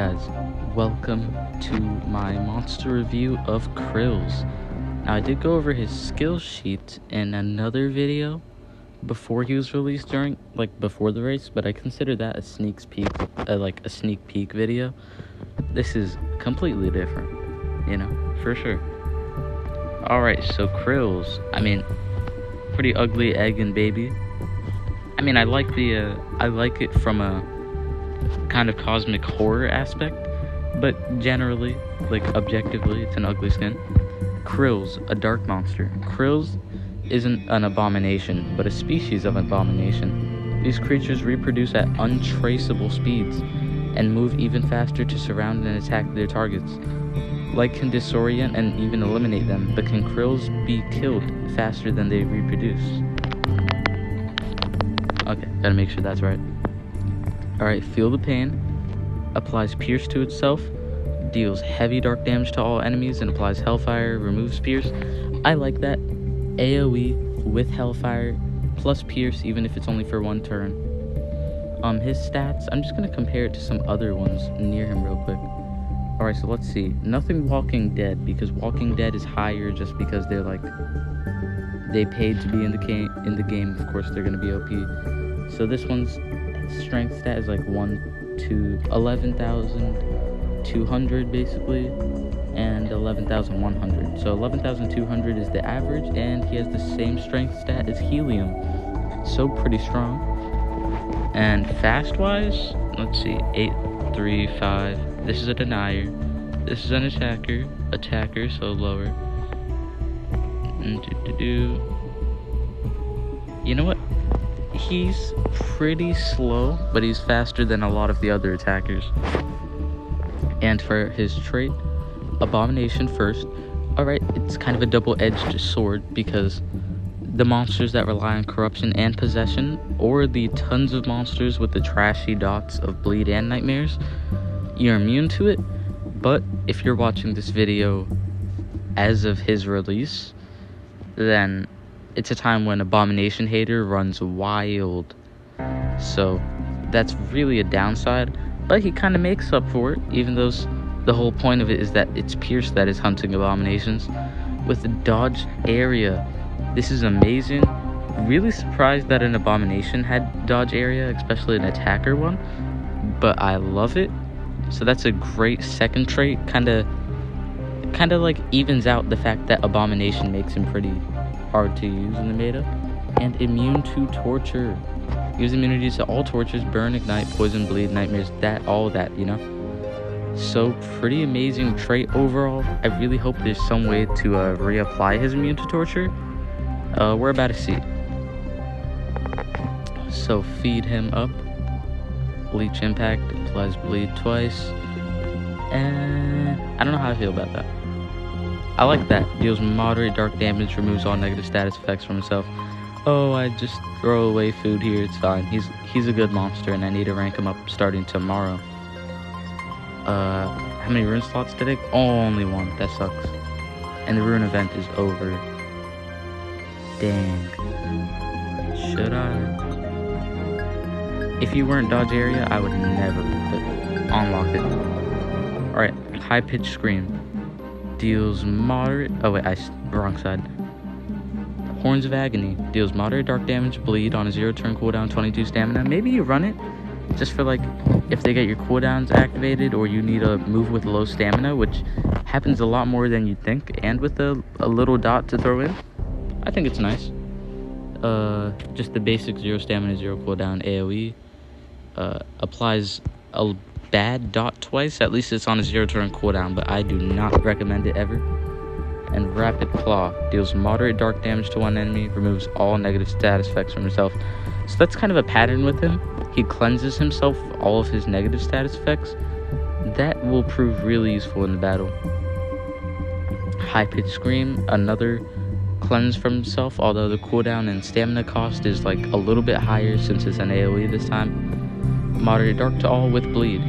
guys, welcome to my monster review of Khrilz. Now I did go over his skill sheet in another video before he was released before the race, but I consider that a sneak peek video. This is completely different, for sure. Alright, so Khrilz, pretty ugly egg and baby. I like it from a kind of cosmic horror aspect, but generally, objectively, it's an ugly skin. Khrilz, a dark monster. Khrilz isn't an abomination, but a species of abomination. These creatures reproduce at untraceable speeds and move even faster to surround and attack their targets. Light can disorient and even eliminate them, but can Khrilz be killed faster than they reproduce? Okay, gotta make sure that's right. Alright, feel the pain, applies pierce to itself, deals heavy dark damage to all enemies, and applies hellfire, removes pierce. I like that. AoE with hellfire, plus pierce, even if it's only for one turn. His stats, I'm just gonna compare it to some other ones near him real quick. Alright, so let's see. Nothing Walking Dead, because Walking Dead is higher just because they paid to be in the game. Of course, they're gonna be OP. So this one's strength stat is 11,200 basically, and 11,100. So 11,200 is the average, and he has the same strength stat as Helium. So pretty strong. And fast wise, let's see, 8, 3, 5. This is a denier. This is an attacker, so lower. You know what? He's pretty slow, but he's faster than a lot of the other attackers. And for his trait, abomination first. Alright, it's kind of a double-edged sword, because the monsters that rely on corruption and possession, or the tons of monsters with the trashy dots of bleed and nightmares, you're immune to it. But if you're watching this video as of his release, then it's a time when abomination hater runs wild. So that's really a downside, but he kind of makes up for it, even though the whole point of it is that it's Pierce that is hunting abominations. With the dodge area, this is amazing. Really surprised that an abomination had dodge area, especially an attacker one, but I love it. So that's a great second trait. Kind of evens out the fact that abomination makes him pretty hard to use in the meta. And immune to torture. Gives immunity to all tortures, burn, ignite, poison, bleed, nightmares, all that, So pretty amazing trait overall. I really hope there's some way to reapply his immune to torture. We're about to see. So feed him up. Leech impact, applies bleed twice. And I don't know how I feel about that. I like that. Deals moderate dark damage, removes all negative status effects from himself. Oh, I just throw away food here, it's fine. He's a good monster, and I need to rank him up starting tomorrow. How many rune slots did I? Oh, only one. That sucks. And the rune event is over. Dang. Should I? If you weren't dodge area, I would never unlock it. Alright, high pitched scream. Deals moderate. Oh wait, wrong side. Horns of Agony deals moderate dark damage, bleed on a 0 turn cooldown, 22 stamina. Maybe you run it just for if they get your cooldowns activated, or you need a move with low stamina, which happens a lot more than you'd think, and with a little dot to throw in. I think it's nice. Just the basic 0 stamina, 0 cooldown AoE. Applies a bad dot twice. At least it's on a 0 turn cooldown, but I do not recommend it ever. And Rapid Claw deals moderate dark damage to one enemy, removes all negative status effects from himself. So that's kind of a pattern with him. He cleanses himself of all of his negative status effects. That will prove really useful in the battle. High Pitched Scream, another cleanse from himself, although the cooldown and stamina cost is a little bit higher since it's an AoE this time. Moderate dark to all with bleed.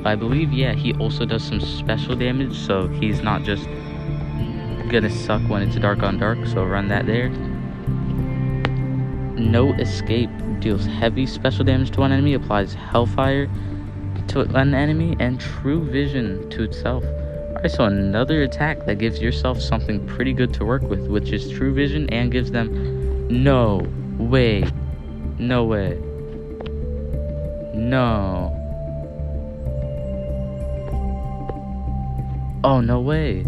I believe, yeah, he also does some special damage, so he's not just gonna suck when it's dark on dark, so run that there. No Escape deals heavy special damage to one enemy, applies hellfire, to an enemy and true vision to itself. Alright, so another attack that gives yourself something pretty good to work with, which is true vision, and gives them no way. No way. No. Oh, no way.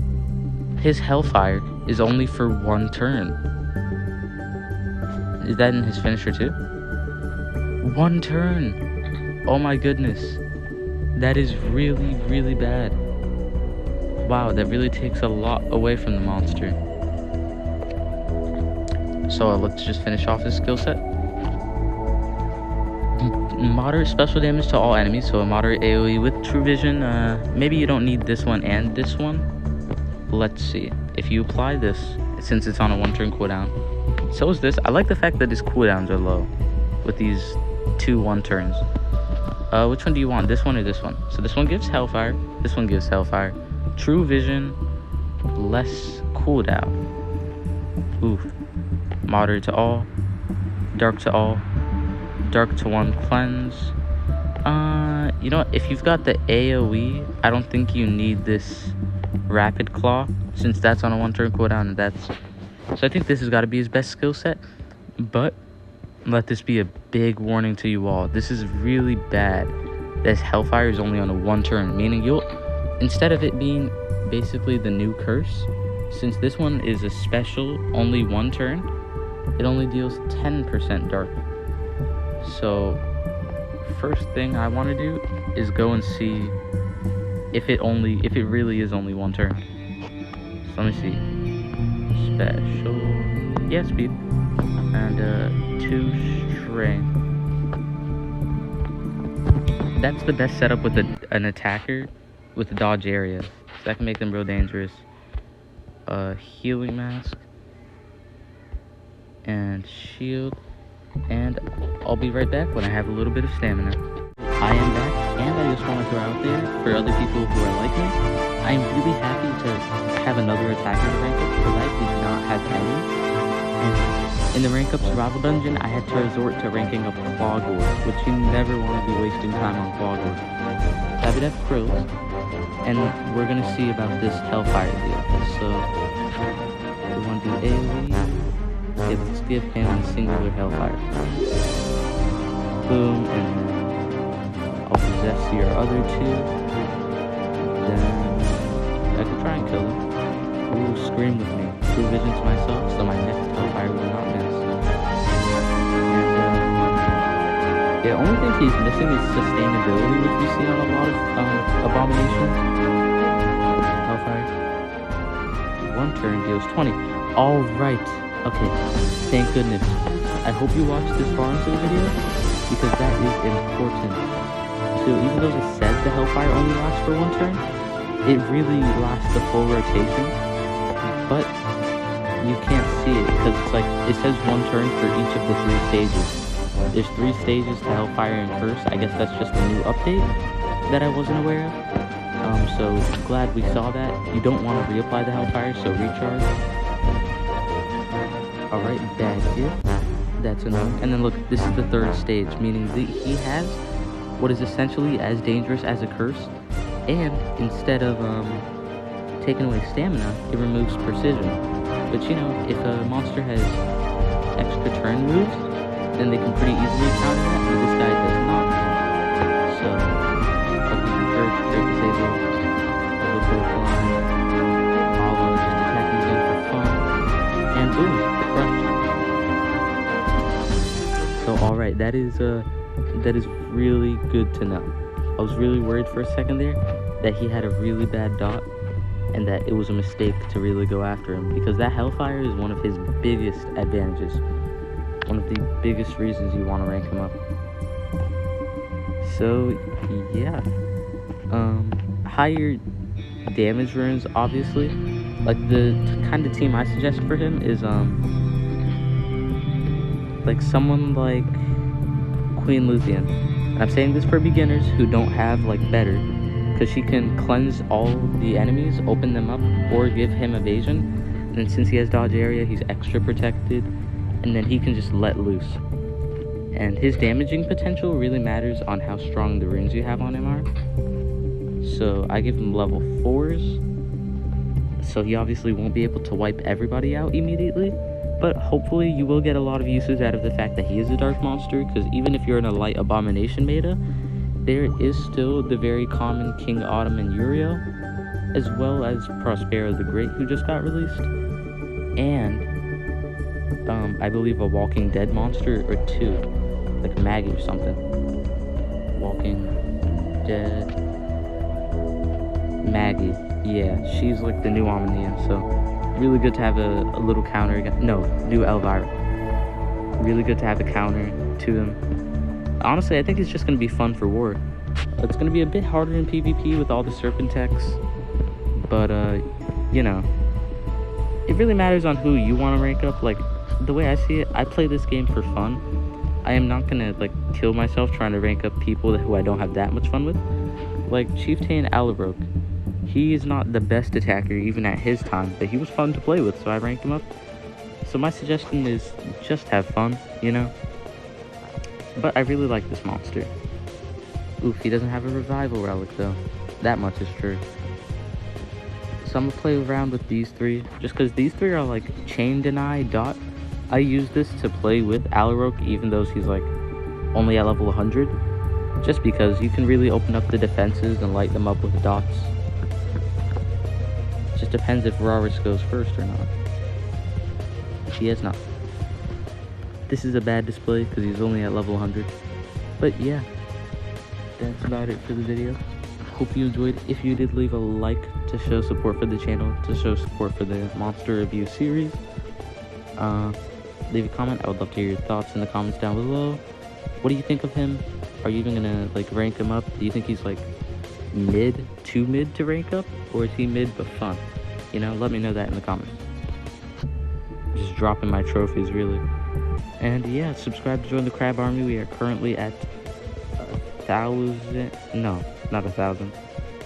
His hellfire is only for 1 turn. Is that in his finisher too? 1 turn. Oh my goodness. That is really, really bad. Wow, that really takes a lot away from the monster. So let's just finish off his skill set. Moderate special damage to all enemies, so a moderate AoE with true vision. Maybe you don't need this one and this one. Let's see. If you apply this, since it's on a 1 turn cooldown, so is this. I like the fact that his cooldowns are low with these 2 1 turns. Which one do you want? This one or this one? So this one gives hellfire. This one gives hellfire. True vision, less cooldown. Oof. Moderate to all, dark to all, dark to 1 cleanse. You know what? If you've got the AoE, I don't think you need this rapid claw, since that's on a 1 turn cooldown, and that's. So I think this has got to be his best skill set. But let this be a big warning to you all. This is really bad. This hellfire is only on a 1 turn, meaning you'll, instead of it being basically the new curse, since this one is a special only 1 turn, it only deals 10% dark. So first thing I want to do is go and see if it really is only 1 turn. So let me see. Special, yeah, speed, and 2 strength. That's the best setup with an attacker with the dodge area. So that can make them real dangerous. Healing mask and shield, and I'll be right back when I have a little bit of stamina. I am back, and I just want to throw out there for other people who are like me, I am really happy to have another attacker to rank up, because I did not have any. And in the rank up survival dungeon, I had to resort to ranking up Clawgore, which you never want to be wasting time on Clawgore. So I would have Khrilz, and we're going to see about this hellfire deal. So we want to do AoE. Let's give him a singular hellfire. Boom, and I'll possess your other 2. Then I can try and kill him. Ooh, scream with me. True vision to myself, so my next hellfire will not miss. And the only thing he's missing is sustainability, which we see on a lot of abominations. Hellfire. 1 turn deals 20. All right. Okay, thank goodness. I hope you watched this far into the video, because that is important. So even though it says the hellfire only lasts for 1 turn, it really lasts the full rotation, but you can't see it, because it's like, it says 1 turn for each of the 3 stages. There's 3 stages to hellfire and curse. I guess that's just a new update that I wasn't aware of. So glad we saw that. You don't want to reapply the hellfire, so recharge. Alright, bad gift. That's annoying. And then look, this is the 3rd stage, meaning he has what is essentially as dangerous as a curse, and instead of taking away stamina, it removes precision. But you know, if a monster has extra turn moves, then they can pretty easily counter that, but this guy does not. So, I'll give you first, straight disable, a little bit of flying, I'll just attack you again for fun, and boom, crushed. So alright, that is really good to know. I was really worried for a second there that he had a really bad dot, and that it was a mistake to really go after him, because that hellfire is one of his biggest advantages. One of the biggest reasons you want to rank him up. So, yeah. Higher damage runes, obviously. Like, the kind of team I suggest for him is, like, someone like Queen Luthien. And I'm saying this for beginners who don't have, like, better. Because she can cleanse all the enemies, open them up, or give him evasion. And then since he has dodge area, he's extra protected. And then he can just let loose. And his damaging potential really matters on how strong the runes you have on him are. So I give him level 4s. So he obviously won't be able to wipe everybody out immediately. But hopefully you will get a lot of uses out of the fact that he is a dark monster. Because even if you're in a light abomination meta, there is still the very common King Autumn and Uriel, as well as Prospero the Great, who just got released. And I believe a Walking Dead monster or 2, like Maggie or something. Walking Dead Maggie, yeah, she's like the new Omnia, so really good to have a little counter again. No, new Elvira. Really good to have a counter to him. Honestly, I think it's just going to be fun for war. It's going to be a bit harder in PvP with all the Serpentex, but you know, it really matters on who you want to rank up. Like, the way I see it, I play this game for fun. I am not going to, like, kill myself trying to rank up people who I don't have that much fun with. Like, Chieftain Alaroke. He is not the best attacker even at his time, but he was fun to play with, so I ranked him up. So my suggestion is just have fun, you know? But I really like this monster. Oof, he doesn't have a revival relic, though. That much is true. So I'm gonna play around with these 3, just because these 3 are like Chain Deny, Dot. I use this to play with Alaroke, even though he's like only at level 100, just because you can really open up the defenses and light them up with dots. Just depends if Rarus goes first or not. He has not. This is a bad display because he's only at level 100. But yeah, that's about it for the video. Hope you enjoyed. If you did, leave a like to show support for the channel, to show support for the monster review series. Leave a comment. I would love to hear your thoughts in the comments down below. What do you think of him? Are you even gonna like rank him up? Do you think he's like mid, too mid to rank up, or is he mid but fun? You know, let me know that in the comments. Just dropping my trophies, really. And yeah, subscribe to join the Crab Army. We are currently at 1,000. No, not 1,000.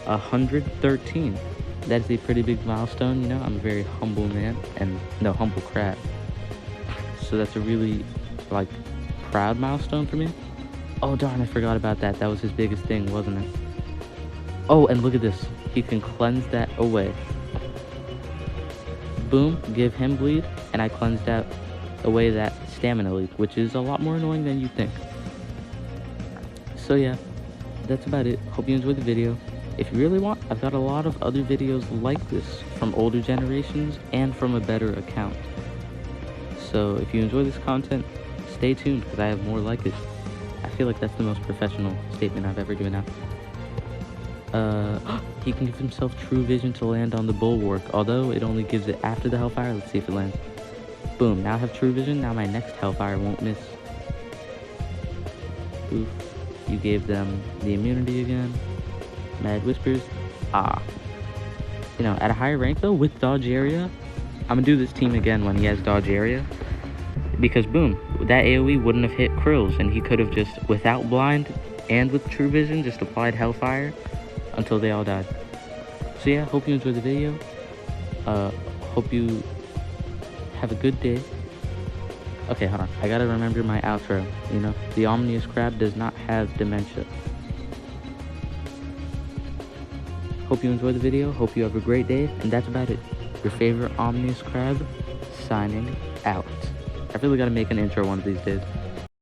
113. That's a pretty big milestone. You know, I'm a very humble man, and no, humble crab. So that's a really like proud milestone for me. Oh darn, I forgot about that. That was his biggest thing, wasn't it? Oh, and look at this. He can cleanse that away. Boom, give him bleed, and I cleansed out away that stamina leak, which is a lot more annoying than you think. So yeah, that's about it. Hope you enjoyed the video. If you really want, I've got a lot of other videos like this from older generations and from a better account. So if you enjoy this content, stay tuned because I have more like it. I feel like that's the most professional statement I've ever given out. He can give himself true vision to land on the bulwark, although it only gives it after the hellfire. Let's see if it lands. Boom, now I have true vision. Now my next hellfire won't miss. Oof, you gave them the immunity again. Mad whispers. You know, at a higher rank though, with dodge area, I'm gonna do this team again when he has dodge area, because boom, that AoE wouldn't have hit Khrilz, and he could have just, without blind and with true vision, just applied hellfire until they all died. So yeah, hope you enjoyed the video. Hope you have a good day. Okay, hold on, I gotta remember my outro. You know, the Omni-Crab does not have dementia. Hope you enjoyed the video. Hope you have a great day. And that's about it. Your favorite Omni-Crab signing out. I really got to make an intro one of these days.